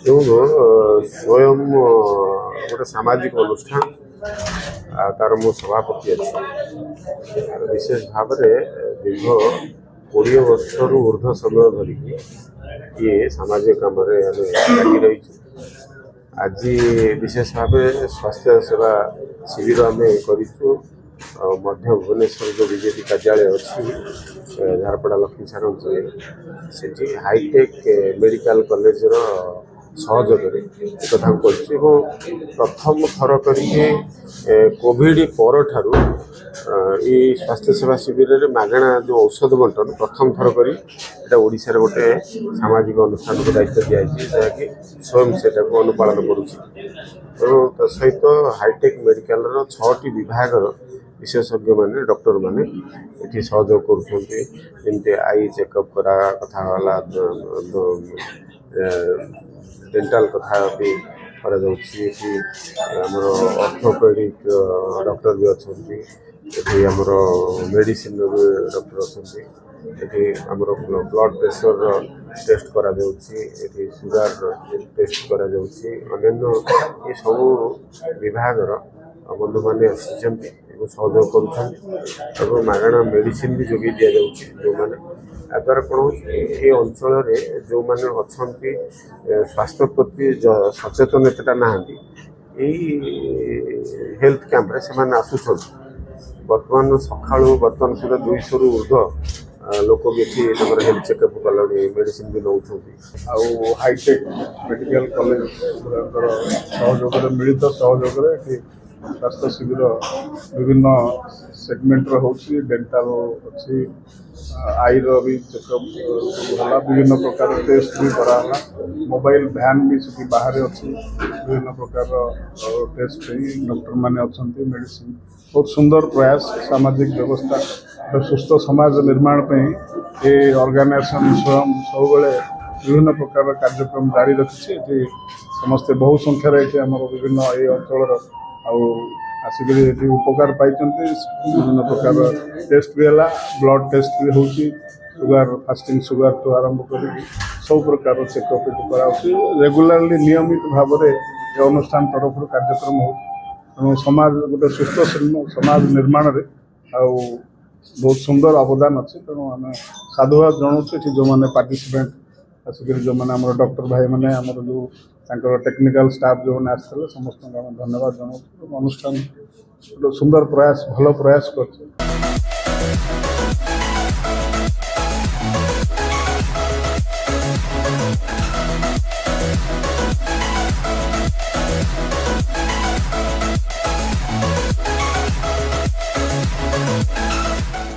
स्वयं गोटे सामाजिक अनुष्ठान तार मो सभापति अच्छी विशेष भाव दीर्घ 20 वर्ष ऊर्ध समय धरिकी ये सामाजिक कम लगी रही। आज विशेष भाव स्वास्थ्य सेवा शिविर आम करूँ मध्य भुवनेश्वर जो बीजेपी कार्यालय अच्छी झारपड़ा लक्ष्मीसार अंचल से हाईटेक मेडिकल कॉलेज सहयोग कथा प्रथम थर कर कोविड पर ठारू स्वास्थ्य सेवा शिविर में मागणा जो औषध बंटन प्रथम थर कर ओडिशार गोटे सामाजिक अनुष्ठान को दायित्व दिखाई जहाँकि स्वयं से अनुपालन करुँ सहित हाईटेक मेडिकल 6टी विभाग विशेषज्ञ माने डॉक्टर माने ये सहयोग करमती आई चेकअप करा कथा डेंटाल कथा भी आमर ऑर्थोपेडिक डॉक्टर भी अच्छा ये आमर मेडिसिन भी डॉक्टर अच्छा ये आमर ब्लड प्रेशर टेस्ट करा ये सुगर टेस्ट करा अन्य ये सब विभाग बंधु मैंने आसी सहयोग कर मागणा मेडिसिन भी जोगे दि जाऊँगी जो मैंने याद्वारा कौन हो अंचल जो मैंने अच्छा स्वास्थ्य प्रति सचेतनता ना हेल्थ कैंप से आसुँच बर्तमान सका बर्तमान सुधा 200 रु ऊर्ध लोक भी ये हेल्थ चेकअप कला मेडिसिन भी नौ हाईटेक मेडिकल कॉलेज सहयोग मिलित सहयोग स्वास्थ्य शिविर विभिन्न सेगमेंट होची डेंटाल अच्छी आई भी चेकअप होला विभिन्न प्रकार टेस्ट भी करा मोबाइल वैन भी से बाहर अच्छी विभिन्न प्रकार टेस्ट डॉक्टर माने अच्छा मेडिसिन बहुत सुंदर प्रयास सामाजिक व्यवस्था सुस्थ समाज निर्माण पे ये ऑर्गेनाइजेशन स्वयं सब विभिन्न प्रकार कार्यक्रम जारी रखी समस्ते बहु संख्यार ये आम विभिन्न ये अंचल आसिक उपकार पाई विभिन्न प्रकार टेस्ट भी है ब्लड टेस्ट भी हो सुगर फास्टिंग सुगर तो आरंभ कर सब प्रकार चेकअप करा रेगुलारली नियमित भाव में ये अनुष्ठान तरफ कार्यक्रम हो समाज गोटे सुस्थ समाज निर्माण में बहुत सुंदर अवदान अच्छे तेणु आम साधुवाद जनाऊँ जो मैंने पार्टिसिपेंट आसिक जो मैंने आम डॉक्टर भाई मैंने आम जो टेक्निकल स्टाफ जो मैंने आसते समस्त धन्यवाद जनाऊँ अनुष्ठान सुंदर प्रयास भल प्रयास कर।